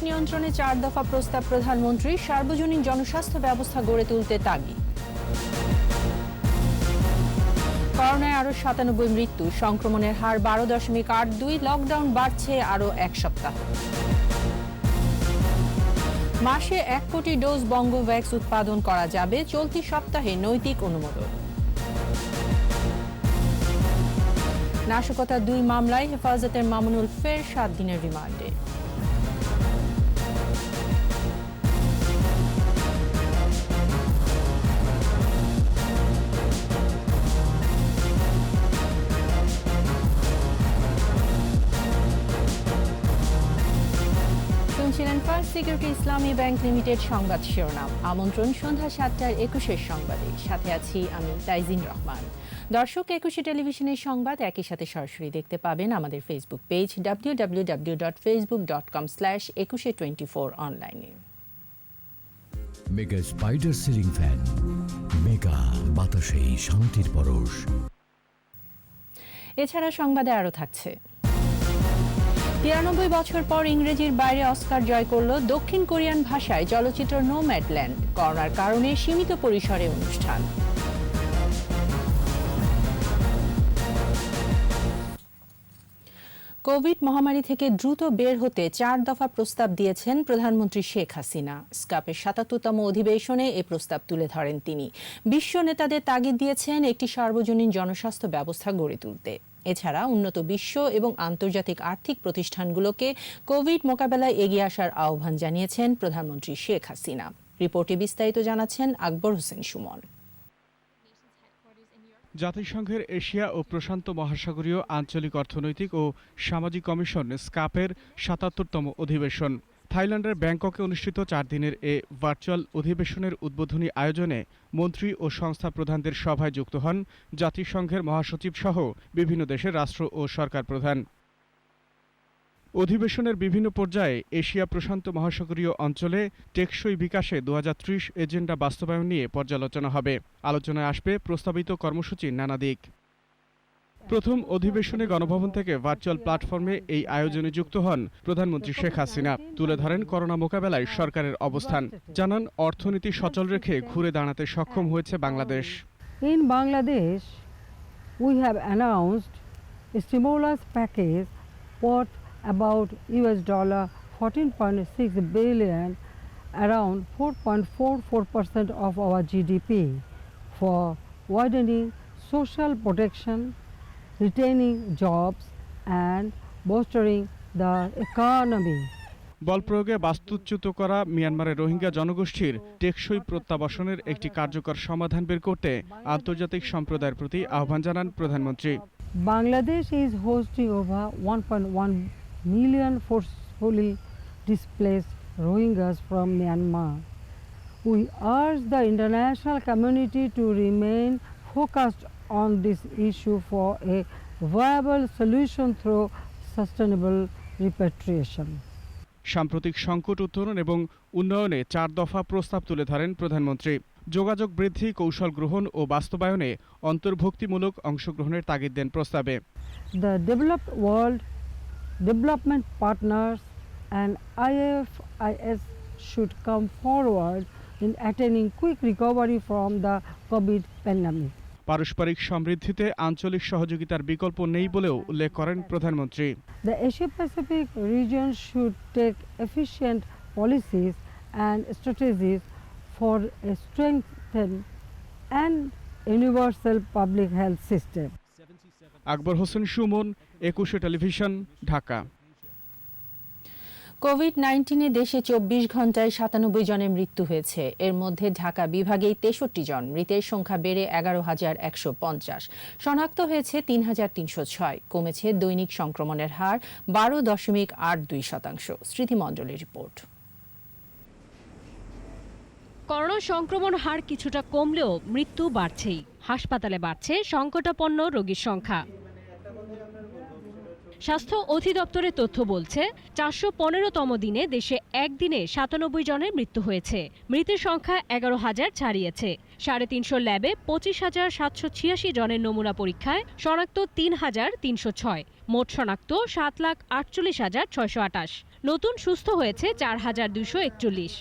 নিয়ন্ত্রণে 4 দফা প্রস্তাব প্রধানমন্ত্রীর, সার্বজনীন জনস্বাস্থ্য ব্যবস্থা গড়ে তুলতে তাগিদ। করোনায় আরও 97 মৃত্যু, সংক্রমণের হার 12.82, লকডাউন বাড়ছে আরও 1 সপ্তাহ। মাসে 1 কোটি ডোজ বঙ্গভ্যাক্স উৎপাদন করা যাবে, চলতি সপ্তাহে নৈতিক অনুমোদন। নাশকতা 2 মামলায় হেফাজতের মামুনুল ফের 7 দিনের রিমান্ডে। শুনছিলেন ফার্স্ট সিকিউরিটি ইসলামী ব্যাংক লিমিটেড সংবাদ শিরোনাম। আমন্ত্রণ সন্ধ্যা 7টার 21 সংবাদে, সাথে আছি আমি তাইজিন রহমান। দর্শক, 21 টেলিভিশনের সংবাদ একই সাথে সরাসরি দেখতে পাবেন আমাদের ফেসবুক পেজ www.facebook.com/2124 অনলাইনে। Mega spider ceiling fan, mega বাতাসে শান্তির পরশ। এছাড়া সংবাদে আরও থাকছে, 93 বছর পর ইংরেজির বাইরে অস্কার জয় করল দক্ষিণ কোরিয়ান ভাষায় চলচ্চিত্র নোম্যাডল্যান্ড। করোনার কারণে সীমিত পরিসরে অনুষ্ঠান। কোভিড মহামারী থেকে দ্রুত বের হতে 4 দফা প্রস্তাব দিয়েছেন প্রধানমন্ত্রী শেখ হাসিনা। স্কাপের 77তম অধিবেশনে এ প্রস্তাব তুলে ধরেন তিনি। বিশ্ব নেতাদের তাগিদ দিয়েছেন একটি সার্বজনীন জনস্বাস্থ্য ব্যবস্থা গড়ে তুলতে। এছাড়া উন্নত বিশ্ব এবং আন্তর্জাতিক আর্থিক প্রতিষ্ঠানগুলোকে কোভিড মোকাবেলায় এগিয়ে আসার আহ্বান জানিয়েছেন প্রধানমন্ত্রী শেখ হাসিনা। রিপোর্টে বিস্তারিত জানাচ্ছেন আকবর হোসেন সুমন। জাতিসংঘের এশিয়া ও প্রশান্ত মহাসাগরীয় আঞ্চলিক অর্থনৈতিক ও সামাজিক কমিশন স্কাপের 77তম অধিবেশন থাইল্যান্ডের ব্যাংককে অনুষ্ঠিত 4 দিনের এ ভার্চুয়াল অধিবেশনের উদ্বোধনী আয়োজনে মন্ত্রী ও সংস্থা প্রধানদের সভায় যুক্ত হন জাতিসংঘের মহাসচিব সহ বিভিন্ন দেশের রাষ্ট্র ও সরকার প্রধান। অধিবেশনের বিভিন্ন পর্যায়ে এশিয়া প্রশান্ত মহাসাগরীয় অঞ্চলে টেকসই বিকাশে 2030 এজেন্ডা বাস্তবায়ন নিয়ে পর্যালোচনা হবে। আলোচনায় আসবে প্রস্তাবিত কর্মসূচির নানা দিক। প্রথম অধিবেশনে গণভবন থেকে ভার্চুয়াল প্ল্যাটফর্মে এই আয়োজনে যুক্ত হন প্রধানমন্ত্রী শেখ হাসিনা। তুলে ধরেন করোনা মোকাবেলায় সরকারের অবস্থান, জানান অর্থনীতি সচল রেখে ঘুরে দাঁড়াতে সক্ষম হয়েছে Bangladesh. In Bangladesh, we have announced a stimulus package worth about $14.6 billion, around 4.44% of our GDP, for widening social protection, retaining jobs and bolstering the economy. বল প্রয়োগে বাস্তুচ্যুত করা মিয়ানমারের রোহিঙ্গা জনগোষ্ঠীর টেকসই প্রত্যাবাসনের একটি কার্যকর সমাধান বের করতে আন্তর্জাতিক সম্প্রদায়ের প্রতি আহ্বান জানান প্রধানমন্ত্রী। Bangladesh is hosting over 1.1 million forcefully displaced Rohingyas from Myanmar. We urge the international community to remain focused on this issue for a viable solution through sustainable repatriation. সাম্প্রতিক সংকট উত্তরণ এবং উন্নয়নে 4 দফা প্রস্তাব তুলে ধরেন প্রধানমন্ত্রী। যোগাযোগ বৃদ্ধি, কৌশল গ্রহণ ও বাস্তবায়নে অন্তর্ভুক্তিমূলক অংশগ্রহণের তাগিদ দেন প্রস্তাবে। The developed world, development partners and IFIs should come forward in attaining quick recovery from the COVID pandemic. পারস্পরিক সমৃদ্ধিতে আঞ্চলিক সহযোগিতার বিকল্প নেই বলেও উল্লেখ করেন প্রধানমন্ত্রী। The Asia-Pacific region should take efficient policies and strategies for a strengthened and universal public health system. Akbar Hossain Suman, 21 television, Dhaka. COVID-19 দেশে 24 ঘন্টায় 97 জনের মৃত্যু হয়েছে। এর মধ্যে ঢাকা বিভাগেই 63 জন। মৃতের সংখ্যা বেড়ে 11,150। শনাক্ত হয়েছে 3,306। কমেছে দৈনিক সংক্রমণের হার 12.82%। স্মৃতি মণ্ডলের রিপোর্ট। করোনা সংক্রমণ হার কিছুটা কমলেও মৃত্যু বাড়ছেই। হাসপাতালে বাড়ছে সংকটাপন্ন রোগীর সংখ্যা। স্বাস্থ্য অধিদপ্তরের তথ্য বলছে 415তম দিনে দেশে একদিনে 97 জনের মৃত্যু হয়েছে। মৃতের সংখ্যা 11,000 ছাড়িয়েছে। 350 ল্যাবে 25,786 জনের নমুনা পরীক্ষায় শনাক্ত 3,306। মোট শনাক্ত 7,48,628। নতুন সুস্থ হয়েছে 4,241।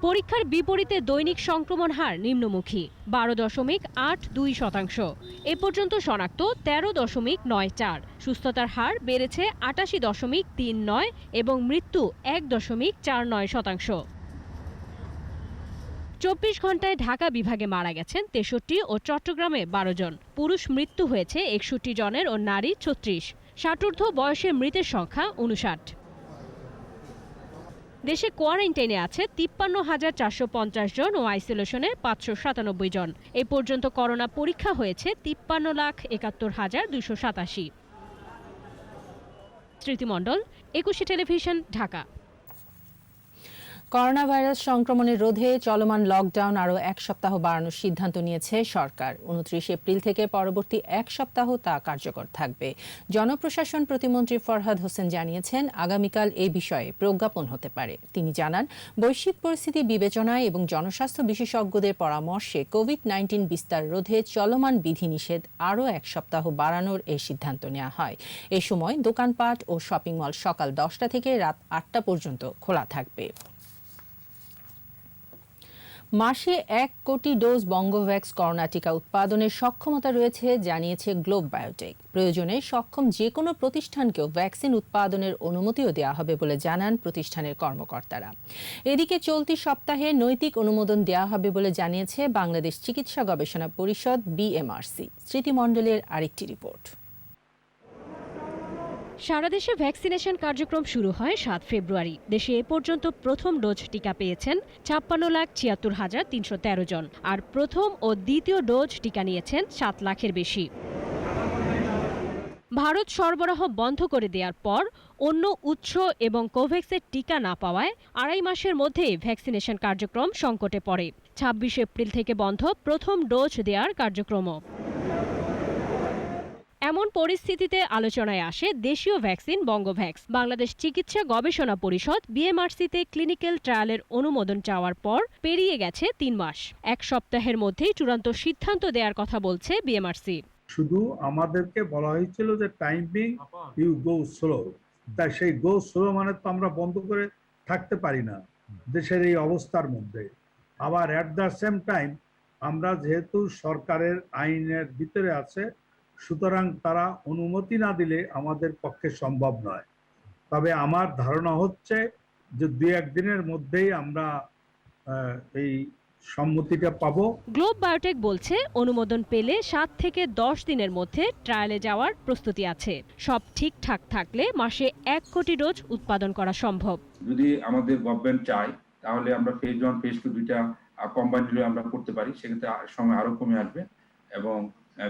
পরীক্ষার বিপরীতে দৈনিক সংক্রমণ হার নিম্নমুখী 12.82%। এ পর্যন্ত শনাক্ত 13.94। সুস্থতার হার বেড়েছে 88.39 এবং মৃত্যু 1.49%। 24 ঘন্টায় ঢাকা বিভাগে মারা গেছেন 63 ও চট্টগ্রামে 12 জন। পুরুষ মৃত্যু হয়েছে 61 জনের ও নারী 36। ষাটোর্ধ্ব বয়সে মৃতের সংখ্যা 59। দেশে কোয়ারেন্টাইনে আছে 53,450 জন ও আইসোলেশনে 597 জন। এ পর্যন্ত করোনা পরীক্ষা হয়েছে 53,71,287। স্মৃতি মণ্ডল, একুশে টেলিভিশন, ঢাকা। করোনা ভাইরাস সংক্রমণের রোধে চলমান লকডাউন আরও 1 সপ্তাহ বাড়ানোর সিদ্ধান্ত নিয়েছে সরকার। 29 এপ্রিল থেকে পরবর্তী 1 সপ্তাহ তা কার্যকর থাকবে। জনপ্রশাসন প্রতিমন্ত্রী ফরহাদ হোসেন জানিয়েছেন, আগামীকাল এ বিষয়ে প্রজ্ঞাপন হতে পারে। তিনি জানান, বৈশ্বিক পরিস্থিতি বিবেচনায় এবং জনস্বাস্থ্য বিশেষজ্ঞদের পরামর্শে কোভিড-19 বিস্তার রোধে চলমান বিধিনিষেধ আরও 1 সপ্তাহ বাড়ানোর এই সিদ্ধান্ত নেওয়া হয়। এ সময় দোকানপাট ও শপিং মল সকাল 10টা থেকে রাত 8টা পর্যন্ত খোলা থাকবে। মাসে 1 কোটি ডোজ বঙ্গভ্যাক্স করোনা টিকা উৎপাদনের সক্ষমতা রয়েছে জানিয়েছে গ্লোব বায়োটেক। প্রয়োজনে সক্ষম যে কোনো প্রতিষ্ঠানকেও ভ্যাকসিন উৎপাদনের অনুমতিও দেওয়া হবে বলে জানান প্রতিষ্ঠানের কর্মকর্তারা। এদিকে চলতি সপ্তাহে নৈতিক অনুমোদন দেওয়া হবে বলে জানিয়েছে বাংলাদেশ চিকিৎসা গবেষণা পরিষদ BMRC। স্মৃতিমণ্ডলের আরেকটি রিপোর্ট। সারা দেশে ভ্যাকসিনেশন কার্যক্রম শুরু হয় 7 ফেব্রুয়ারি। দেশে এ পর্যন্ত প্রথম ডোজ টিকা পেয়েছেন 56,76,313 জন, আর প্রথম ও দ্বিতীয় ডোজ টিকা নিয়েছেন 7 লাখের বেশি। ভারত সরবরাহ বন্ধ করে দেওয়ার পর অন্য উৎস এবং কোভ্যাক্সের টিকা না পাওয়ায় 2.5 মাসের মধ্যেই ভ্যাকসিনেশন কার্যক্রম সংকটে পড়ে। 26 এপ্রিল থেকে বন্ধ প্রথম ডোজ দেওয়ার কার্যক্রমও। এমন পরিস্থিতিতে আলোচনায় আসে দেশীয় ভ্যাকসিন বঙ্গভ্যাক্স। বাংলাদেশ চিকিৎসা গবেষণা পরিষদ BMRC-তে ক্লিনিক্যাল ট্রায়ালের অনুমোদন চাওয়ার পর পেরিয়ে গেছে 3 মাস। 1 সপ্তাহের মধ্যেই চূড়ান্ত সিদ্ধান্ত দেওয়ার কথা বলছে BMRC। শুধু আমাদেরকে বলা হয়েছিল যে টাইমিং ইউ গো স্লো, তাই সেই গো স্লো মানে তো আমরা বন্ধ করে থাকতে পারি না দেশের এই অবস্থার মধ্যে। আবার অ্যাট দ্য সেম টাইম আমরা যেহেতু সরকারের আইনের ভিতরে আছে, সুতরাং তারা অনুমতি না দিলে আমাদের পক্ষে সম্ভব নয়। তবে আমার ধারণা হচ্ছে যে 2-1 দিনের মধ্যেই আমরা এই সম্মতিটা পাবো। গ্লোব বায়োটেক বলছে, অনুমোদন পেলে 7 থেকে 10 দিনের মধ্যে ট্রায়ালে যাওয়ার প্রস্তুতি আছে। সব ঠিকঠাক থাকলে মাসে 1 কোটি ডোজ উৎপাদন করা সম্ভব। যদি আমাদের গভর্নমেন্ট চায় তাহলে আমরা ফেজ 1 ফেজ 2 দুইটা কম্বাইন্ডলি আমরা করতে পারি, সেক্ষেত্রে সময় আরো কমে আসবে এবং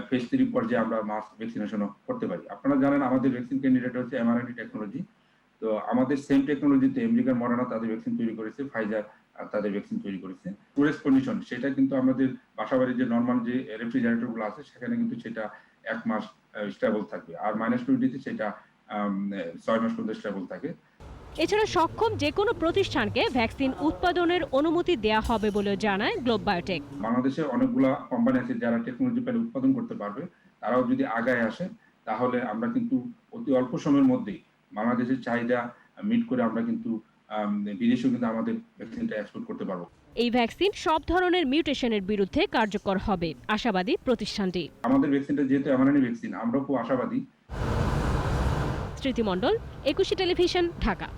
ফেজ 3 পর্যায়ে আমরা মাস ভ্যাকসিনেশনও করতে পারি। আপনারা জানেন আমাদের ভ্যাকসিন ক্যান্ডিডেট হচ্ছে mRNA টেকনোলজি। তো আমাদের সেম টেকনোলজিতে আমেরিকার মডার্না তাদের ভ্যাকসিন তৈরি করেছে, ফাইজার তাদের ভ্যাকসিন তৈরি করেছে। স্টোরেজ কন্ডিশন সেটা কিন্তু আমাদের বাসাবাড়ির যে নর্মাল যে রেফ্রিজারেটর গুলো আছে সেখানে কিন্তু সেটা 1 মাস স্টেবল থাকবে, আর -20 সেটা 6 মাস পর্যন্ত স্টেবল থাকে। এছাড়া সক্ষম যে কোনো প্রতিষ্ঠানকে ভ্যাকসিন উৎপাদনের অনুমতি দেয়া হবে বলে জানায় গ্লোব বায়োটেক। বাংলাদেশে অনেকগুলা কোম্পানি আছে যারা টেকনোলজি পেলে উৎপাদন করতে পারবে। তারাও যদি আগায় আসে তাহলে আমরা কিন্তু অতি অল্প সময়ের মধ্যেই বাংলাদেশের চাহিদা মিট করে আমরা কিন্তু বিদেশেও কিন্তু আমাদের ভ্যাকসিনটা এক্সপোর্ট করতে পারবো। এই ভ্যাকসিন সব ধরনের মিউটেশনের বিরুদ্ধে কার্যকর হবে, আশাবাদী প্রতিষ্ঠানটি। আমাদের ভ্যাকসিনটা যেহেতু mRNA ভ্যাকসিন, আমরা খুব আশাবাদী। স্মৃতি মণ্ডল, একুশে টেলিভিশন, ঢাকা।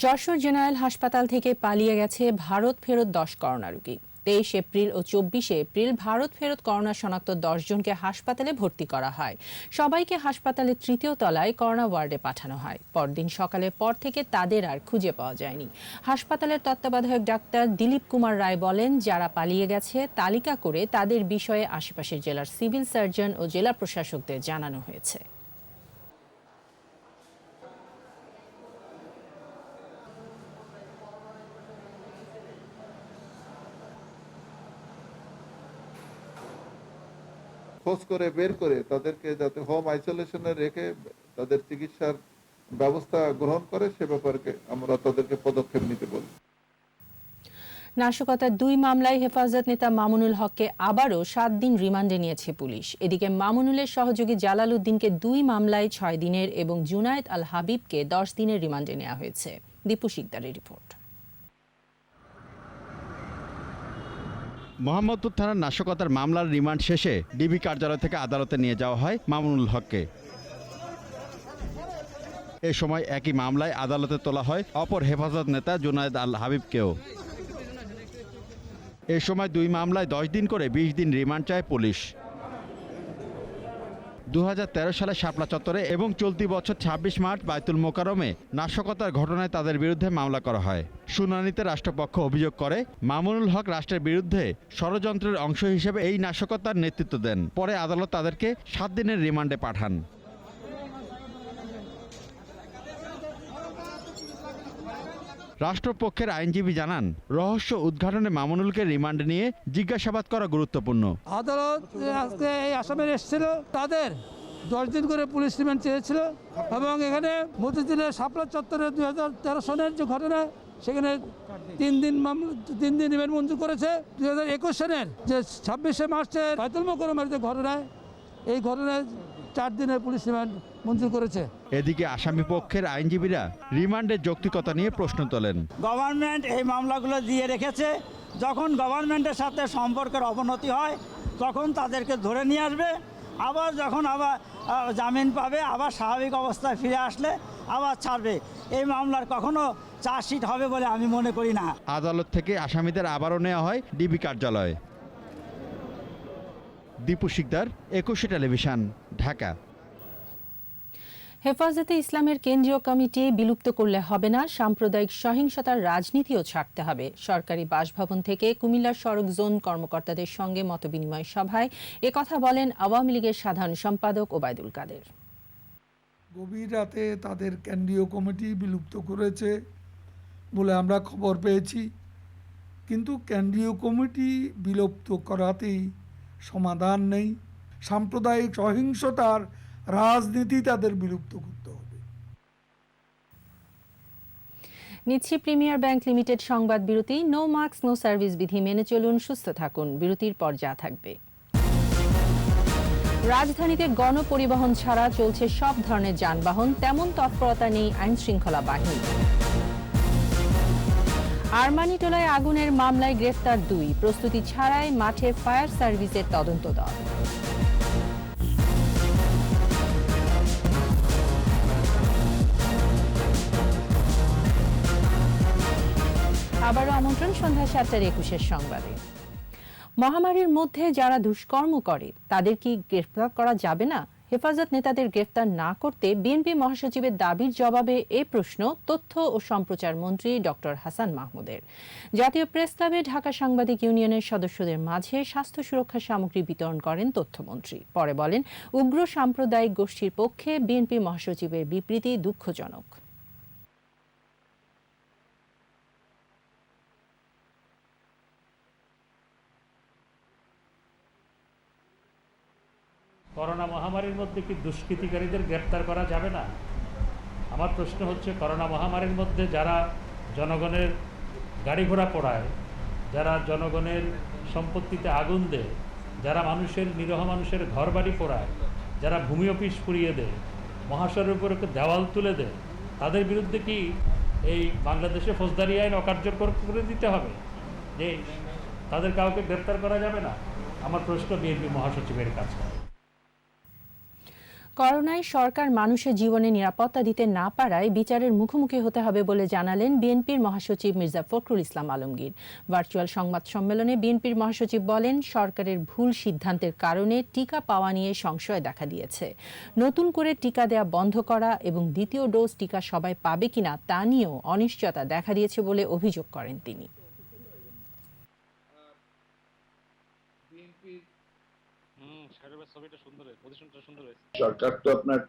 যশোর জেনারেল হাসপাতাল থেকে পালিয়ে গেছে ভারত ফেরত 10 করোনা রোগী। 23 এপ্রিল ও 24 এপ্রিল ভারত ফেরত করোনা শনাক্ত 10 জনকে হাসপাতালে ভর্তি করা হয়। সবাইকে হাসপাতালের 3য় তলায় করোনা ওয়ার্ডে পাঠানো হয়। পরদিন সকালের পর থেকে তাদের আর খুঁজে পাওয়া যায়নি। হাসপাতালের তত্ত্বাবধায়ক ডাক্তার দিলীপ কুমার রায় বলেন, যারা পালিয়ে গেছে তালিকা করে তাদের বিষয়ে আশেপাশের জেলার সিভিল সার্জন ও জেলা প্রশাসকদের জানানো হয়েছে। খোঁজ করে বের করে তাদেরকে যাতে হোম আইসোলেশনে রেখে তাদের চিকিৎসার ব্যবস্থা গ্রহণ করে সে ব্যাপারে আমরা তাদেরকে পদক্ষেপ নিতে বলি। নাশকতার 2 মামলায় হেফাজত নেতা মামুনুল হককে আবারও 7 দিন রিমান্ডে নিয়েছে পুলিশ। এদিকে মামুনুলের সহযোগী জালাল উদ্দিনকে 2 মামলায় 6 দিনের এবং জুনায়েদ আল হাবিবকে 10 দিনের রিমান্ডে নেওয়া হয়েছে। দীপু শিকদারের রিপোর্ট। মোহাম্মদপুর থানার নাশকতার মামলার রিমান্ড শেষে ডিবি কার্যালয় থেকে আদালতে নিয়ে যাওয়া হয় মামুনুল হককে। এ সময় একই মামলায় আদালতে তোলা হয় অপর হেফাজত নেতা জুনায়েদ আল হাবিবকেও। এ সময় 2 মামলায় 10 দিন করে 20 দিন রিমান্ড চায় পুলিশ। 2013 সালে শাপলা চত্বরে এবং চলতি বছর 26 মার্চ বায়তুল মোকাররমে নাশকতার ঘটনায় তাদের বিরুদ্ধে মামলা করা হয়। শুনানিতে রাষ্ট্রপক্ষ অভিযোগ করে মামুনুল হক রাষ্ট্রের বিরুদ্ধে ষড়যন্ত্রের অংশ হিসেবে এই নাশকতার নেতৃত্ব দেন। পরে আদালত তাদেরকে 7 দিনের রিমান্ডে পাঠান। রাষ্ট্রপক্ষের আইনজীবী জানান, রহস্য উদ্ঘাটনে মামুনুলকে রিমান্ডে নিয়ে জিজ্ঞাসাবাদ করা গুরুত্বপূর্ণ। আদালত আজকে এই আসামিরা এসেছিল, তাদের 10 দিন করে পুলিশ রিমান্ড চেয়েছিল এবং এখানে মতিঝিলের শাপলা চত্বরে 2013 সনের যে ঘটনা, সেখানে 3 দিন রিমান্ড মঞ্জুর করেছে। 2021 সনের যে 26শে মার্চের বায়তুল মোকাররমের যে ঘটনায়, এই ঘটনায় 4 দিনের পুলিশ রিমান্ড মঞ্জুর করেছে। এদিকে আসামি পক্ষের আইনজীবীরা রিমান্ডের যৌক্তিকতা নিয়ে প্রশ্ন তোলেন। গভর্নমেন্ট এই মামলাগুলো দিয়ে রেখেছে, যখন গভর্নমেন্টের সাথে সম্পর্কের অবনতি হয় তখন তাদেরকে ধরে নিয়ে আসবে, আবার যখন জামিন পাবে আবার স্বাভাবিক অবস্থায় ফিরে আসলে আবার ছাড়বে। এই মামলার কখনো চার্জশিট হবে বলে আমি মনে করি না। আদালত থেকে আসামিদের আবারও নেওয়া হয় ডিবি কার্যালয়ে। দীপু শিকদার, 21 টেলিভিশন, ঢাকা। হেফাজতে ইসলামের কেন্দ্রীয় কমিটি বিলুপ্ত করলে হবে না, সাম্প্রদায়িক সহিংসতার রাজনীতিও ছাড়তে হবে। সরকারি বাসভবন থেকে কুমিল্লার সড়ক জোন কর্মকর্তাদের সঙ্গে মতবিনিময় সভায় একথা বলেন আওয়ামী লীগের সাধারণ সম্পাদক ওবায়দুল কাদের। গভীর রাতে তাদের কেন্দ্রীয় কমিটি বিলুপ্ত করেছে বলে আমরা খবর পেয়েছি, কিন্তু কেন্দ্রীয় কমিটি বিলুপ্ত করাতেই সমাধান নেই। সাম্প্রদায়িক সহিংসতার রাজনীতি তাদের বিলুপ্ত করতে হবে। নিচ্ছি প্রিমিয়ার ব্যাংক লিমিটেড সংবাদ বিরতি। নো মাস্ক নো সার্ভিস বিধি মেনে চলুন, সুস্থ থাকুন। বিরতির পর যা থাকবে। রাজধানীতে গণপরিবহন ছাড়া চলছে সব ধরনের যানবাহন, তেমন তৎপরতা নেই আইন শৃঙ্খলা বাহিনী। আরমানিটোলায় আগুনের মামলায় গ্রেফতার 2, প্রস্তুতি ছাড়াই মাঠে ফায়ার সার্ভিসের তদন্ত দল। আবারও আমন্ত্রণ সন্ধ্যা 7:21 সংবাদে। মহামারীর মধ্যে যারা দুষ্কর্ম করে তাদের কি গ্রেফতার করা যাবে না? হেফাজত নেতাদের গ্রেফতার না করতে বিএনপি মহাসচিবের দাবির জবাবে এ প্রশ্ন তথ্য ও সম্প্রচার মন্ত্রী ডক্টর হাসান মাহমুদের। জাতীয় প্রেস ক্লাবে ঢাকা সাংবাদিক ইউনিয়নের সদস্যদের মাঝে স্বাস্থ্য সুরক্ষা সামগ্রী বিতরণ করেন তথ্যমন্ত্রী। পরে বলেন, উগ্র সাম্প্রদায়িক গোষ্ঠীর পক্ষে বিএনপি মহাসচিবের বিবৃতি দুঃখজনক। করোনা মহামারীর মধ্যে কি দুষ্কৃতিকারীদের গ্রেপ্তার করা যাবে না? আমার প্রশ্ন হচ্ছে, করোনা মহামারীর মধ্যে যারা জনগণের গাড়ি ঘোড়া পোড়ায়, যারা জনগণের সম্পত্তিতে আগুন দেয়, যারা নিরীহ মানুষের ঘর বাড়ি পোড়ায়, যারা ভূমি অফিস পুড়িয়ে দেয়, মহাশয়ের উপরে দেওয়াল তুলে দেয়, তাদের বিরুদ্ধে কি এই বাংলাদেশে ফৌজদারি আইন অকার্যকর করে দিতে হবে? যে তাদের কাউকে গ্রেপ্তার করা যাবে না? আমার প্রশ্ন বিএনপি মহাসচিবের কাছে। করোনায় সরকার মানুষের জীবনে নিরাপত্তা দিতে না পারায় বিচারের মুখোমুখি হতে হবে বলে জানালেন বিএনপির মহাসচিব মির্জা ফখরুল ইসলাম আলমগীর। ভার্চুয়াল সংবাদ সম্মেলনে বিএনপির মহাসচিব বলেন, সরকারের ভুল সিদ্ধান্তের কারণে টিকা পাওয়া নিয়ে সংশয় দেখা দিয়েছে। নতুন করে টিকা দেয়া বন্ধ করা এবং দ্বিতীয় ডোজ টিকা সবাই পাবে কিনা তা নিয়েও অনিশ্চয়তা দেখা দিয়েছে বলে অভিযোগ করেন তিনি। সরকার তো আপনার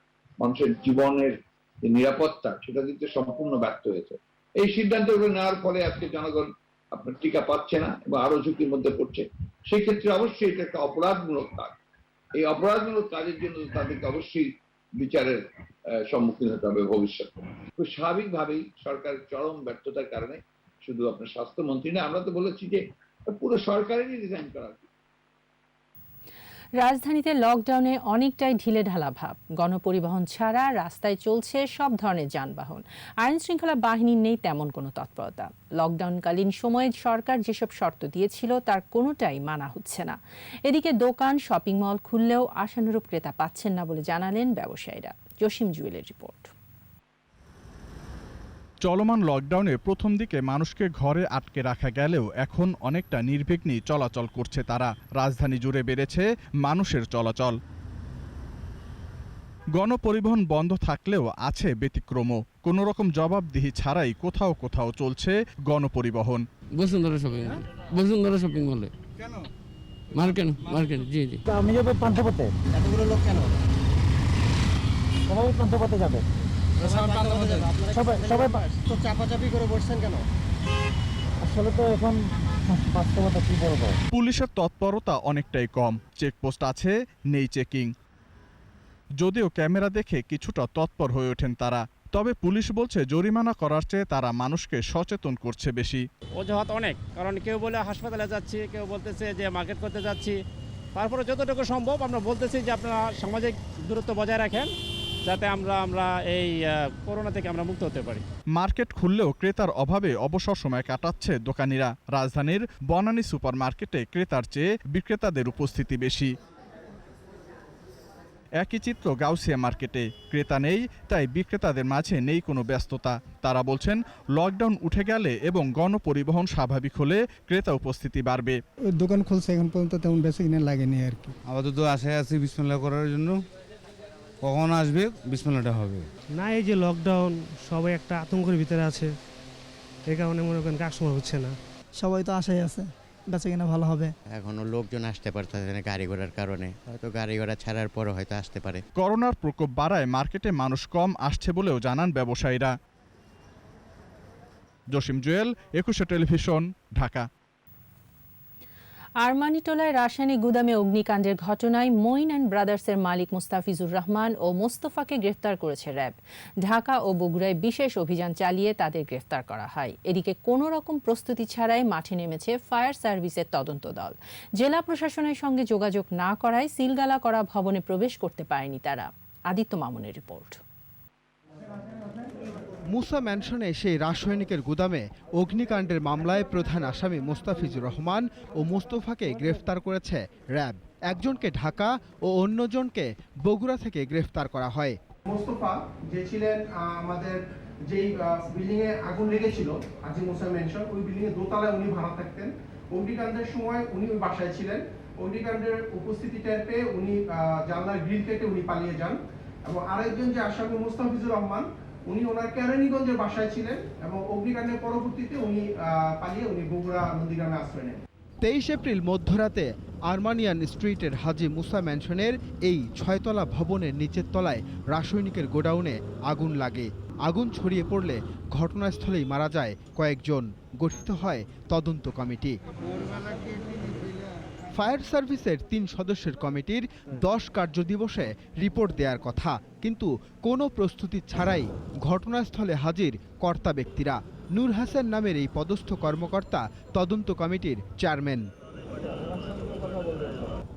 মানুষের জীবনের যে নিরাপত্তা সেটা দিতে সম্পূর্ণ ব্যর্থ হয়েছে। এই সিদ্ধান্তগুলো নেওয়ার ফলে আজকে জনগণ আপনার টিকা পাচ্ছে না এবং আরো ঝুঁকির মধ্যে পড়ছে। সেই ক্ষেত্রে অবশ্যই এটা একটা অপরাধমূলক কাজ। এই অপরাধমূলক কাজের জন্য তাদেরকে অবশ্যই বিচারের সম্মুখীন হতে হবে ভবিষ্যতে। তো স্বাভাবিকভাবেই সরকারের চরম ব্যর্থতার কারণে শুধু আপনার স্বাস্থ্যমন্ত্রী না, আমরা তো বলেছি যে পুরো সরকারেরই রিজাইন করা উচিত। রাজধানীতে লকডাউনে অনেকটাই ঢিলেঢালা ভাব। গণপরিবহন ছাড়া রাস্তায় চলছে সব ধরনের যানবাহন। আইন শৃঙ্খলা বাহিনীর নেই তেমন কোনো তৎপরতা। লকডাউনকালীন সময়ে সরকার যেসব শর্ত দিয়েছিল তার কোনোটাই মানা হচ্ছে না। এদিকে দোকান, শপিং মল খুললেও আশানুরূপ ক্রেতা পাচ্ছেন না বলে জানালেন ব্যবসায়ীরা। জসিম জুয়েলের রিপোর্ট। চলমান লকডাউনে প্রথম দিকে মানুষকে ঘরে আটকে রাখা গেলেও এখন অনেকটা নির্বিঘ্নে চলাচল করছে তারা। রাজধানী জুড়ে বেড়েছে মানুষের চলাচল। গণপরিবহন বন্ধ থাকলেও আছে ব্যতিক্রমও। কোনো রকম জবাবদিহি ছাড়াই কোথাও কোথাও চলছে গণপরিবহন। বসুন্ধরা শপিং মলে কেন? মার্কেট জি জি। আমি যাবো পান্থপথে। এতগুলো লোক কেন? সবাই পান্থপথে যাবে। সবাই তো চাপাচাপি করে বসছেন কেন? আসলে তো এখন বাস্তবতা কি বলবো। পুলিশের তৎপরতা অনেকটাই কম। চেকপোস্ট আছে, নেই চেকিং। যদিও ক্যামেরা দেখে কিছুটা তৎপর হয়ে ওঠেন তারা, তবে পুলিশ বলছে জরিমানা করার চেয়ে তারা মানুষকে সচেতন করছে বেশি। অজুহাত অনেক, কারণ কেউ বলে হাসপাতালে যাচ্ছি, কেউ বলতেছে যে মার্কেট করতে যাচ্ছি। তারপরে যতটুকু সম্ভব আমরা বলতেছি যে আপনারা সামাজিক দূরত্ব বজায় রাখেন, যাতে আমরা এই করোনা থেকে আমরা মুক্ত হতে পারি। মার্কেট খুললেও ক্রেতার অভাবে অবসর সময় কাটাচ্ছে দোকানিরা। রাজধানীর বনানী সুপার মার্কেটে ক্রেতার চেয়ে বিক্রেতাদের উপস্থিতি বেশি। একই চিত্র গাউসিয়া মার্কেটে। ক্রেতা নেই, তাই বিক্রেতাদের মাঝে নেই কোনো ব্যস্ততা। তারা বলছেন লকডাউন উঠে গেলে এবং গণপরিবহন স্বাভাবিক হলে ক্রেতা উপস্থিতি বাড়বে। দোকান খুলছে, এখন পর্যন্ত তেমন বেশি কিনে লাগেনি আর কি। আপাতত আশায় আছি বিসমিল্লাহ করার জন্য, কখন আসবে বিসমিল্লাহটা হবে না। এই যে লকডাউন, সবাই একটা আতঙ্কের ভিতরে আছে, এই কারণে মনে করেন কাস্টমার হচ্ছে না। সবাই তো আশায় আছে বেঁচে কিনা ভালো হবে। এখনো লোকজন আসতে পারতেছে না গাড়ি ঘোড়ার কারণে, হয়তো গাড়ি ঘোড়া ছাড়ার পরে হয়তো আসতে পারে। করোনার প্রকোপ বাড়ায় মার্কেটে মানুষ কম আসছে বলেও জানান ব্যবসায়ীরা। জসিম জুয়েল, 21 টেলিভিশন, ঢাকা। আরমানিটোলায় রাসায়নিক গুদামে অগ্নিকাণ্ডের ঘটনায় মঈন অ্যান্ড ব্রাদার্সের মালিক মুস্তাফিজুর রহমান ও মোস্তফাকে গ্রেফতার করেছে র্যাব। ঢাকা ও বগুড়ায় বিশেষ অভিযান চালিয়ে তাদের গ্রেফতার করা হয়। এদিকে কোনো রকম প্রস্তুতি ছাড়াই মাঠে নেমেছে ফায়ার সার্ভিসের তদন্ত দল। জেলা প্রশাসনের সঙ্গে যোগাযোগ না করায় সিলগালা করা ভবনে প্রবেশ করতে পারেনি তারা। আদিত্য মামুনের রিপোর্ট। মুসা ম্যানশনে সেই রাসায়নিকের গুদামে অগ্নিকাণ্ডের মামলায় প্রধান আসামি মোস্তাফিজুর রহমান ও মোস্তফাকে গ্রেফতার করেছে র্যাব। একজনকে ঢাকা ও অন্যজনকে বগুড়া থেকে গ্রেফতার করা হয়। মোস্তফা যে ছিলেন আমাদের যেই বিল্ডিং এ আগুন লেগেছিল আজি মুসা মেনশন, ওই বিল্ডিং এ দোতলায় উনি ভাড়া থাকতেন। অগ্নিকাণ্ডের সময় উনি ওই বাসায় ছিলেন। অগ্নিকাণ্ডের উপস্থিতি টের পেয়ে উনি জানলার গ্রিল কেটে উনি পালিয়ে যান। এবং আরেকজন যে আসামি মুস্তাফিজুর রহমান, উনি ওনার কেরানীগঞ্জের বাসায় ছিলেন এবং অগ্নিকাণ্ডের পরবর্তীতে উনি পালিয়ে উনি বগুড়া নন্দীগ্রামে আশ্রয় নেন। 23 এপ্রিল মধ্যরাতে আরমানিয়ান স্ট্রিটের হাজি মুসা ম্যানশনের এই 6তলা ভবনের নিচের তলায় রাসায়নিকের গোডাউনে আগুন লাগে। আগুন ছড়িয়ে পড়লে ঘটনাস্থলেই মারা যায় কয়েকজন। গঠিত হয় তদন্ত কমিটি। ফায়ার সার্ভিসের 3 সদস্যের কমিটির 10 কার্যদিবসে রিপোর্ট দেওয়ার কথা, কিন্তু কোনো প্রস্তুতি ছাড়াই ঘটনাস্থলে হাজির কর্তা ব্যক্তিরা। নূর হাসান নামের এই পদস্থ কর্মকর্তা তদন্ত কমিটির চেয়ারম্যান।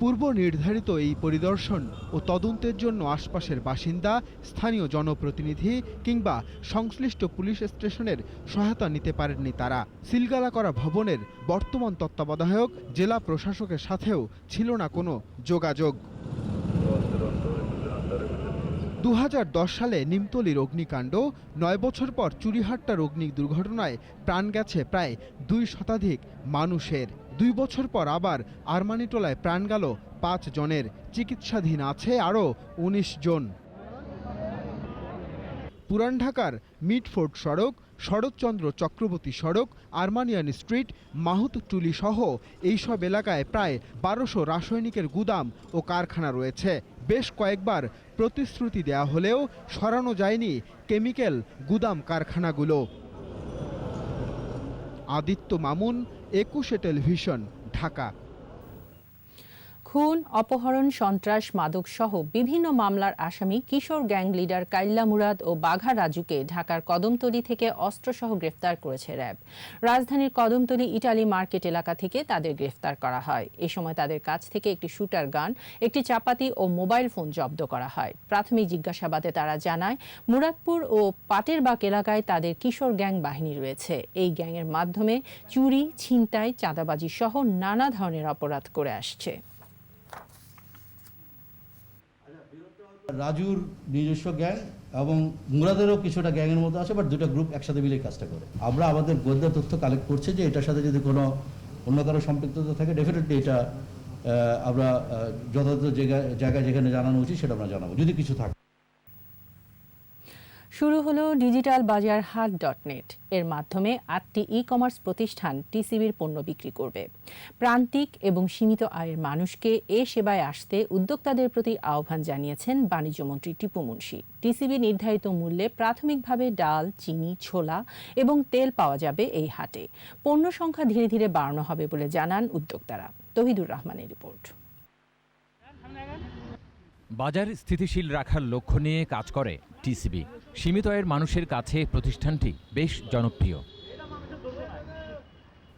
পূর্ব নির্ধারিত এই পরিদর্শন ও তদন্তের জন্য আশপাশের বাসিন্দা, স্থানীয় জনপ্রতিনিধি কিংবা সংশ্লিষ্ট পুলিশ স্টেশনের সহায়তা নিতে পারেননি তারা। সিলগালা করা ভবনের বর্তমান তত্ত্বাবধায়ক জেলা প্রশাসকের সাথেও ছিল না কোনো যোগাযোগ। 2010 সালে নিমতলির অগ্নিকাণ্ড, 9 বছর পর চুরিহাট্টার অগ্নি দুর্ঘটনায় প্রাণ গেছে প্রায় 2 শতাধিক মানুষের। 2 বছর পর আবার আরমানিটোলায় প্রাণ গেল 5 জনের। চিকিৎসাধীন আছে আরও 19 জন। পুরান ঢাকার মিডফোর্ড সড়ক, শরৎচন্দ্র চক্রবর্তী সড়ক, আরমানিয়ান স্ট্রিট, মাহুতটুলি সহ এইসব এলাকায় প্রায় 1200 রাসায়নিকের গুদাম ও কারখানা রয়েছে। বেশ কয়েকবার প্রতিশ্রুতি দেয়া হলেও সরানো যায়নি কেমিক্যাল গুদাম কারখানাগুলো। আদিত্য মামুন, 21 টেলিভিশন, ঢাকা। খুন, অপহরণ, সন্ত্রাস, মাদক সহ বিভিন্ন মামলার আসামি কিশোর গ্যাং লিডার কাইল্লা মুরাদ ও বাঘা রাজুকে ঢাকার কদমতলী থেকে অস্ত্রসহ গ্রেফতার করেছে র্যাব। রাজধানীর কদমতলী ইটালি মার্কেট এলাকা থেকে তাদের গ্রেফতার করা হয়। এ সময় তাদের কাছ থেকে একটি শুটার গান, একটি চাপাতি ও মোবাইল ফোন জব্দ করা হয়। প্রাথমিক জিজ্ঞাসাবাদে তারা জানায়, মুরাদপুর ও পাটেরবাগ এলাকায় তাদের কিশোর গ্যাং বাহিনী রয়েছে। এই গ্যাংয়ের মাধ্যমে চুরি, ছিনতাই, চাঁদাবাজি সহ নানা ধরনের অপরাধ করে আসছে। রাজুর নিজস্ব গ্যাং এবং মুরাদেরও কিছুটা গ্যাংয়ের মধ্যে আছে, বাট দুটো গ্রুপ একসাথে মিলে কাজটা করে। আমরা আমাদের গোয়েন্দা তথ্য কালেক্ট করছি যে এটার সাথে যদি কোনো অন্য কারো সম্পৃক্ততা থাকে, ডেফিনেটলি এটা আমরা যথাযথ জায়গায় যেখানে জানানো উচিত সেটা আমরা জানাবো যদি কিছু থাকে। শুরু হলো ডিজিটাল বাজার হাট.নেট। এর মাধ্যমে 8টি ই-কমার্স প্রতিষ্ঠান টিসিবির পণ্য বিক্রি করবে। প্রান্তিক এবং সীমিত আয়ের মানুষকে এ সেবায় আসতে উদ্যোক্তাদের প্রতি আহ্বান জানিয়েছেন বাণিজ্যমন্ত্রী টিপু মুনশি। টিসিবি নির্ধারিত মূল্যে প্রাথমিকভাবে ডাল, চিনি, ছোলা এবং তেল পাওয়া যাবে এই হাটে। পণ্য সংখ্যা ধীরে ধীরে বাড়ানো হবে বলে জানান উদ্যোক্তারা। তৌহিদুর রহমানের রিপোর্ট। বাজার স্থিতিশীল রাখার লক্ষ্য নিয়ে কাজ করে টিসিবি। সীমিত আয়ের মানুষের কাছে প্রতিষ্ঠানটি বেশ জনপ্রিয়।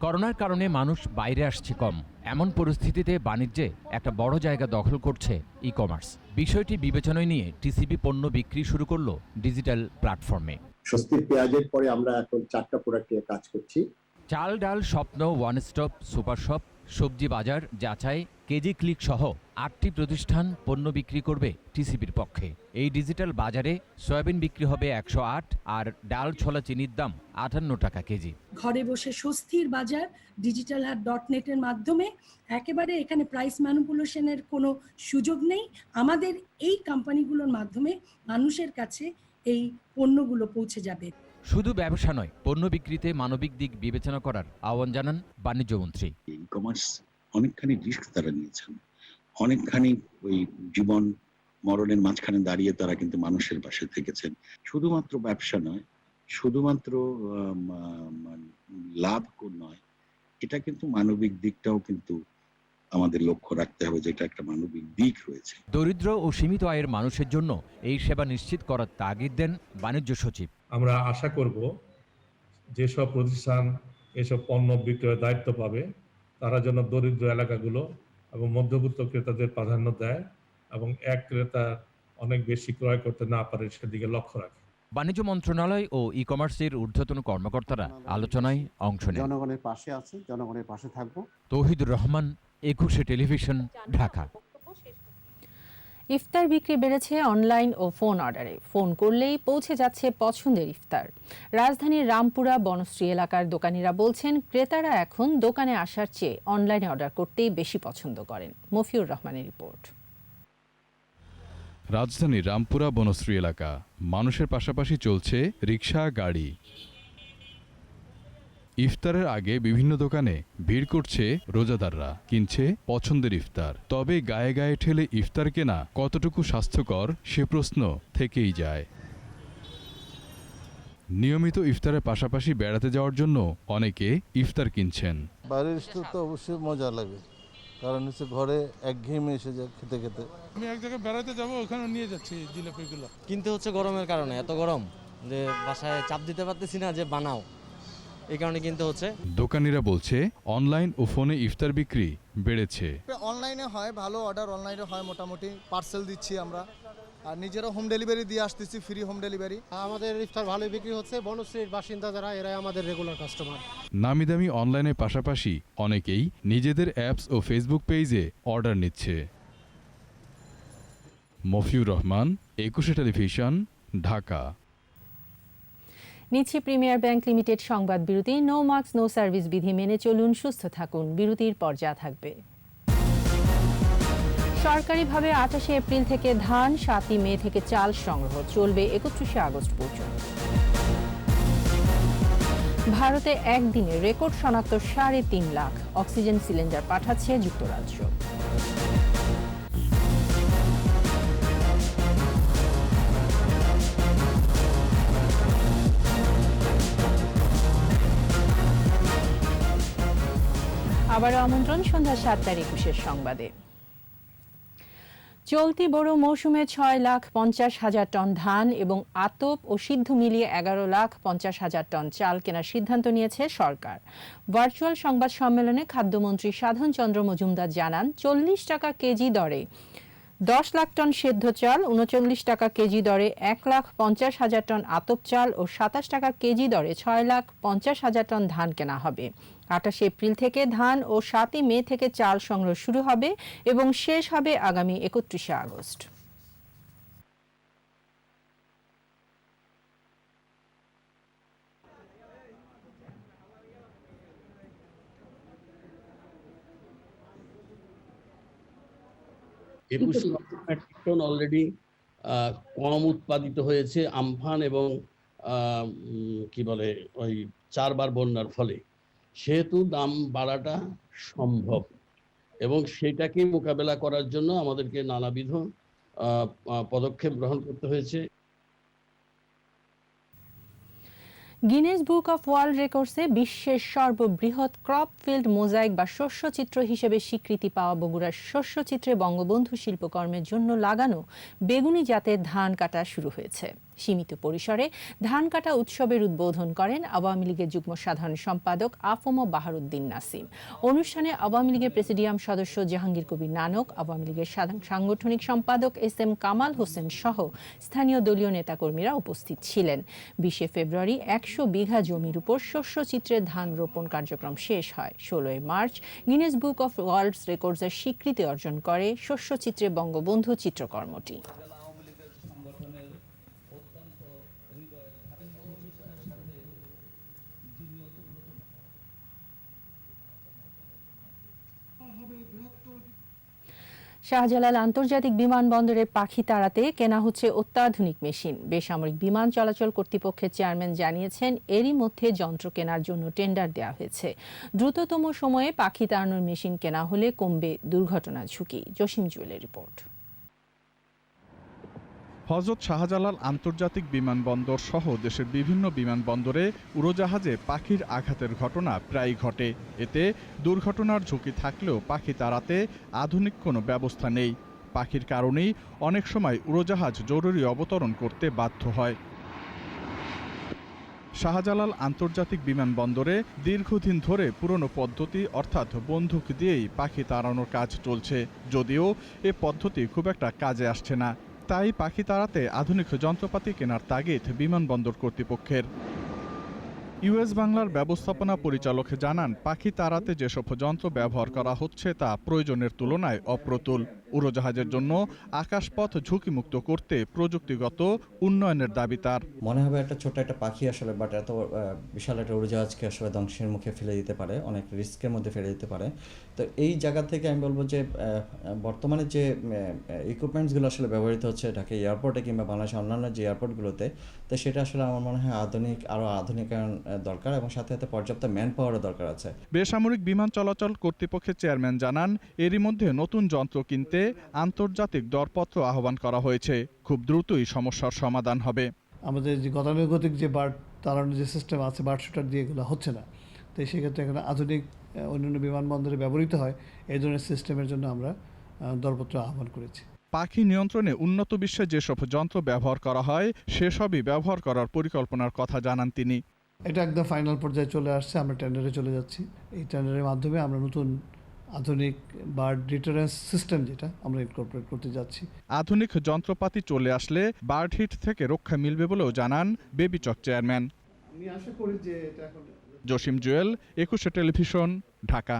করোনার কারণে মানুষ বাইরে আসছে কম, এমন পরিস্থিতিতে বাণিজ্যে একটা বড় জায়গা দখল করছে ই কমার্স। বিষয়টি বিবেচনায় নিয়ে টিসিবি পণ্য বিক্রি শুরু করলো ডিজিটাল প্ল্যাটফর্মে। স্বস্তির পেঁয়াজের পরে আমরা এখন 4টা প্রোডাক্ট নিয়ে কাজ করছি। চাল, ডাল, স্বপ্ন, ওয়ান স্টপ, সুপার শপ, সবজি বাজার, যাচাই, কেজি ক্লিক সহ 8টি প্রতিষ্ঠান পণ্য বিক্রি করবে টিসিবির পক্ষে। এই ডিজিটাল বাজারে সয়াবিন বিক্রি হবে 108, আর ডাল, ছোলা, চিনির দাম 58 টাকা কেজি। ঘরে বসে স্বস্তির বাজার ডিজিটাল হাট.নেট এর মাধ্যমে একেবারে এখানে প্রাইস ম্যানিপুলেশনের কোনো সুযোগ নেই। আমাদের এই কোম্পানিগুলোর মাধ্যমে মানুষের কাছে এই পণ্যগুলো পৌঁছে যাবে। শুধু ব্যবসা নয়, পণ্য বিক্রিতে মানবিক দিক বিবেচনা করার আহ্বান জানান বাণিজ্যমন্ত্রী। ই কমার্স অনেকখানি রিস্ক তারা নিয়েছেন, অনেকখানি ওই জীবন মরণের মাঝখানে দাঁড়িয়ে তারা কিন্তু মানুষের পাশে থেকেছেন। শুধুমাত্র ব্যবসা নয়, শুধুমাত্র লাভ নয়, এটা কিন্তু মানবিক দিকটাও কিন্তু আমাদের লক্ষ্য রাখতে হবে, যেটা একটা মানবিক দিক রয়েছে। দরিদ্র ও সীমিত আয়ের মানুষের জন্য এই সেবা নিশ্চিত করার তাগিদ দেন বাণিজ্য সচিব। আমরা আশা করব যেসব প্রতিষ্ঠান এসব পণ্য বিক্রয়ের দায়িত্ব পাবে তারা যেন দরিদ্র এলাকাগুলো এবং মধ্যবিত্ত ক্রেতাদের প্রাধান্য দেয় এবং এক ক্রেতা অনেক বেশি ক্রয় করতে না পারে সেদিকে লক্ষ্য রাখে। বাণিজ্য মন্ত্রণালয় ও ই কমার্সের ঊর্ধ্বতন কর্মকর্তারা আলোচনায় অংশ নেন। জনগণের পাশে আছে, জনগণের পাশে থাকবো। তৌহিদুর রহমান, 21 টেলিভিশন, ঢাকা। ইফতার বিক্রি বেড়েছে অনলাইন ও ফোন অর্ডারে। ফোন করলেই পৌঁছে যাচ্ছে পছন্দের ইফতার। রাজধানীর রামপুরা বনশ্রী এলাকার দোকানিরা বলছেন, ক্রেতারা এখন দোকানে আসার চেয়ে অনলাইনে অর্ডার করতেই বেশি পছন্দ করেন। মফিউর রহমানের রিপোর্ট। রাজধানীর রামপুরা বনশ্রী এলাকা, মানুষের পাশাপাশি চলছে রিকশা, গাড়ি। ইফতারের আগে বিভিন্ন দোকানে ভিড় করছে রোজাদাররা, কিনছে পছন্দের ইফতার। তবে গায়ে গায়ে ঠেলে ইফতার কেনা কতটুকু স্বাস্থ্যকর সে প্রশ্ন থেকেই যায়। নিয়মিত ইফতারের পাশাপাশি বেড়াতে যাওয়ার জন্য অনেকে ইফতার কিনছেন। বাড়ির ইফতার তো অবশ্যই মজা লাগে, কারণ হচ্ছে ঘরে একঘেয়েমি এসে যায় খেতে খেতে। আমি এক জায়গায় বেড়াতে যাবো, ওখানে নিয়ে যাচ্ছি জিলাপিগুলো। কিনতে হচ্ছে গরমের কারণে, এত গরম যে বাসায় চাপ দিতে পারতেছি না যে বানাও, এই কারণে কিনতে হচ্ছে। দোকানিরা বলছে অনলাইন ও ফোনে ইফতার বিক্রি বেড়েছে। অনলাইনে হয় ভালো অর্ডার, অনলাইনে হয় মোটামুটি। পার্সেল দিচ্ছি আমরা, আর নিজেরা হোম ডেলিভারি দিয়ে আসতেছি, ফ্রি হোম ডেলিভারি। আমাদের ইফতার ভালোই বিক্রি হচ্ছে। বনশ্রীর বাসিন্দা যারা, এরাই আমাদের রেগুলার কাস্টমার। নামি দামি অনলাইনের পাশাপাশি অনেকেই নিজেদের অ্যাপস ও ফেসবুক পেজে অর্ডার নিচ্ছে। মফিউর রহমান, 21 টেলিভিশন, ঢাকা। নিচ্ছে প্রিমিয়ার ব্যাংক লিমিটেড সংবাদ বিরতি। নো মাস্ক নো সার্ভিস বিধি মেনে চলুন, সুস্থ থাকুন। বিরতির পর যা থাকবে। সরকারিভাবে 28 এপ্রিল থেকে ধান, 7 মে থেকে চাল সংগ্রহ চলবে 31 আগস্ট পর্যন্ত। ভারতে একদিনে রেকর্ড শনাক্ত 3.5 লাখ অক্সিজেন সিলিন্ডার পাঠাচ্ছে যুক্তরাজ্য। আবারও আমন্ত্রণ সন্ধ্যা 7টার 21 সংবাদে। চলতি বোরো মৌসুমে 6,50,000 টন ধান এবং আতপ ও সিদ্ধ মিলিয়ে 11,50,000 টন চাল কেনার সিদ্ধান্ত নিয়েছে সরকার। ভার্চুয়াল সংবাদ সম্মেলনে খাদ্যমন্ত্রী সাধন চন্দ্র মজুমদার জানান, 40 টাকা কেজি দরে 10 লাখ টন সেদ্ধ চাল, 39 টাকা কেজি দরে 1,50,000 টন আতপ চাল ও 27 টাকা কেজি দরে 6,50,000 টন ধান কেনা হবে। 28 এপ্রিল থেকে ধান ও 7 মে থেকে চাল সংগ্রহ শুরু হবে এবং শেষ হবে আগামী 31 আগস্ট। মেট্রিক টন অলরেডি কম উৎপাদিত হয়েছে আমফান এবং কি বলে ওই 4 বার বন্যার ফলে, সেহেতু দাম বাড়াটা সম্ভব এবং সেটাকে মোকাবেলা করার জন্য আমাদেরকে নানাবিধ পদক্ষেপ গ্রহণ করতে হয়েছে। গিনেস বুক অফ ওয়ার্ল্ড রেকর্ডসে বিশ্বের সর্ববৃহৎ ক্রপ ফিল্ড মোজাইক বা শস্যচিত্র হিসেবে স্বীকৃতি পাওয়া বগুড়ার শস্যচিত্রে বঙ্গবন্ধু শিল্পকর্মের জন্য লাগানো বেগুনি জাতের ধান কাটা শুরু হয়েছে। সীমিত পরিসরে ধান কাটা উৎসবের উদ্বোধন করেন আওয়ামী লীগের যুগ্ম সাধারণ সম্পাদক আফম বাহারুদ্দিন নাসিম। অনুষ্ঠানে আওয়ামী লীগের প্রেসিডিয়াম সদস্য জাহাঙ্গীর কবির নানক, আওয়ামী লীগের সাংগঠনিক সম্পাদক SM কামাল হোসেন সহ স্থানীয় দলীয় নেতাকর্মীরা উপস্থিত ছিলেন। 20 ফেব্রুয়ারি 100 বিঘা জমির উপর শস্যচিত্রের ধান রোপণ কার্যক্রম শেষ হয়। 16 March Guinness Book of World রেকর্ডসের স্বীকৃতি অর্জন করে শস্যচিত্রে বঙ্গবন্ধু চিত্রকর্মটি। শাহজালাল আন্তর্জাতিক বিমানবন্দরে পাখি তাড়াতে কেনা হচ্ছে অত্যাধুনিক মেশিন। বেসামরিক বিমান চলাচল কর্তৃপক্ষের চেয়ারম্যান জানিয়েছেন, এরই মধ্যে যন্ত্র কেনার জন্য টেন্ডার দেওয়া হয়েছে। দ্রুততম সময়ে পাখি তাড়ানোর মেশিন কেনা হলে কমবে দুর্ঘটনার ঝুঁকি। জসিম জুয়েলের রিপোর্ট। হযরত শাহজালাল আন্তর্জাতিক বিমানবন্দর সহ দেশের বিভিন্ন বিমানবন্দরে উড়োজাহাজে পাখির আঘাতের ঘটনা প্রায়ই ঘটে। এতে দুর্ঘটনার ঝুঁকি থাকলেও পাখি তাড়াতে আধুনিক কোনো ব্যবস্থা নেই। পাখির কারণেই অনেক সময় উড়োজাহাজ জরুরি অবতরণ করতে বাধ্য হয়। শাহজালাল আন্তর্জাতিক বিমানবন্দরে দীর্ঘদিন ধরে পুরনো পদ্ধতি অর্থাৎ বন্দুক দিয়েই পাখি তাড়ানোর কাজ চলছে, যদিও এ পদ্ধতি খুব একটা কাজে আসছে না। তাই পাখি তাড়াতে আধুনিক যন্ত্রপাতি কেনার তাগিদ বিমানবন্দর কর্তৃপক্ষের। ইউএস বাংলার ব্যবস্থাপনা পরিচালক জানান, পাখি তাড়াতে যেসব যন্ত্র ব্যবহার করা হচ্ছে তা প্রয়োজনের তুলনায় অপ্রতুল। উড়োজাহাজের জন্য আকাশপথ ঝুঁকিমুক্ত করতে প্রযুক্তিগত উন্নয়নের দাবি তার। মনে হবে একটা ছোট একটা পাখি আসলে, বাট এত বিশাল একটা উড়োজাহাজকে আসলে ধ্বংসের মুখে ফেলে দিতে পারে, অনেক রিস্কের মধ্যে ফেলে দিতে পারে। তো এই জায়গা থেকে আমি বলবো যে বর্তমানে যে ইকুইপমেন্টসগুলো আসলে ব্যবহৃত হচ্ছে ঢাকা এয়ারপোর্টে কিংবা বাংলাদেশের অন্যান্য যে এয়ারপোর্টগুলোতে, তো সেটা আসলে আমার মনে হয় আরও আধুনিকায়ন দরকার এবং সাথে সাথে পর্যাপ্ত ম্যান পাওয়ারও দরকার আছে। বেসামরিক বিমান চলাচল কর্তৃপক্ষের চেয়ারম্যান জানান, এরই মধ্যে নতুন যন্ত্র কিনতে আন্তর্জাতিক দরপত্র আহ্বান করা হয়েছে। খুব দ্রুতই সমস্যার সমাধান হবে। আমাদের যে গতানুগতিক যে বার্ড তাড়ানোর যে সিস্টেম আছে, বার্ড শুটার দিয়ে এগুলো হচ্ছে না। তো সেক্ষেত্রে এখানে আধুনিক অন্যান্য বিমানবন্দরে ব্যবহৃত হয় এই ধরনের সিস্টেমের জন্য আমরা দরপত্র আহ্বান করেছি। পাখি নিয়ন্ত্রণে উন্নত বিশ্বে যেসব যন্ত্র ব্যবহার করা হয় সেসবই ব্যবহার করার পরিকল্পনার কথা জানান তিনি। এটা একদম ফাইনাল পর্যায়ে চলে আসছে, আমরা টেন্ডারে চলে যাচ্ছি। এই টেন্ডারের মাধ্যমে আমরা নতুন আধুনিক বার্ড ডিটারেন্স সিস্টেম যেটা আমরা ইনকর্পোরেট করতে যাচ্ছি। আধুনিক যন্ত্রপাতি চলে আসলে বার্ড হিট থেকে রক্ষা মিলবে বলেও জানান বেবিচক চেয়ারম্যান। আমি আশা করি যে এটা এখন। জসিম জুয়েল, 21 টেলিভিশন, ঢাকা।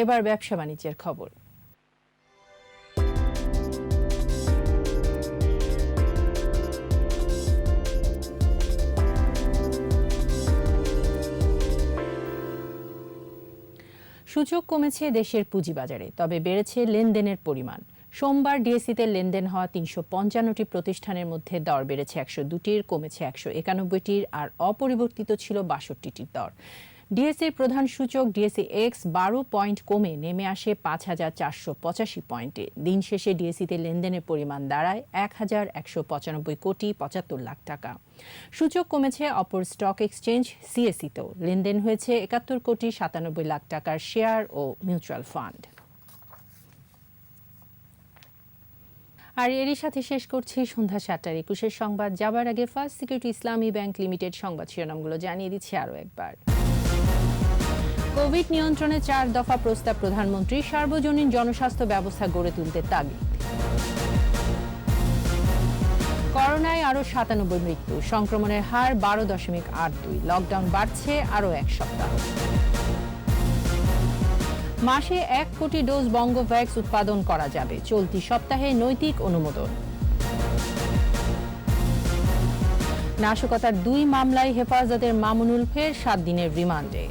এবার ব্যবসা বাণিজ্যের খবর। সূচক কমেছে দেশের পুঁজিবাজারে, তবে বেড়েছে লেনদেনের পরিমাণ। সোমবার ডিএসইতে লেনদেন হওয়া 355টি প্রতিষ্ঠানের মধ্যে দর বেড়েছে 102টির, কমেছে 191টির, আর অপরিবর্তিত ছিল 62টির দর। ডিএসইর প্রধান সূচক ডিএসই এক্স 12 পয়েন্ট কমে নেমে আসে 5485 পয়েন্টে। দিন শেষে ডিএসইতে লেনদেনের পরিমাণ দাঁড়ায় 1195 কোটি 75 লাখ টাকা। সূচক কমেছে অপর স্টক এক্সচেঞ্জ সিএসইতেও। লেনদেন হয়েছে 71 কোটি 97 লাখ টাকার শেয়ার ও মিউচুয়াল ফান্ড। আর এরই সাথে শেষ করছি সন্ধ্যা 7:21 সংবাদ। যাবার আগে ফার্স্ট সিকিউরিটি ইসলামী ব্যাংক লিমিটেড সংবাদ শিরোনামগুলো জানিয়ে দিচ্ছি আরও একবার। কোভিড নিয়ন্ত্রণে 4 দফা প্রস্তাব প্রধানমন্ত্রী, সার্বজনীন জনস্বাস্থ্য ব্যবস্থা গড়ে তুলতে তাগিদ। করোনায় আরও 97 মৃত্যু, সংক্রমণের হার 12.82, লকডাউন বাড়ছে আরও 1 সপ্তাহ। মাসে 1 কোটি ডোজ বঙ্গভ্যাক্স উৎপাদন করা যাবে, চলতি সপ্তাহে নৈতিক অনুমোদন। নাশকতার 2 মামলায় হেফাজতের মামুনুল ফের 7 দিনের রিমান্ডে।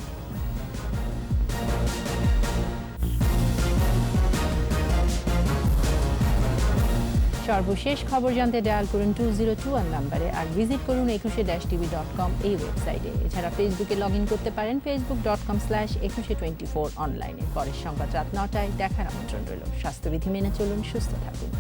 সর্বশেষ খবর জানতে ডায়াল করুন 2021 নম্বরে, আর ভিজিট করুন 21-tv.com এই ওয়েবসাইটে। এছাড়া ফেসবুকে লগ ইন করতে পারেন facebook.com/2124 অনলাইনে। পরের সংবাদ রাত 9টায় দেখার আমন্ত্রণ রইল। স্বাস্থ্যবিধি মেনে চলুন, সুস্থ থাকুন।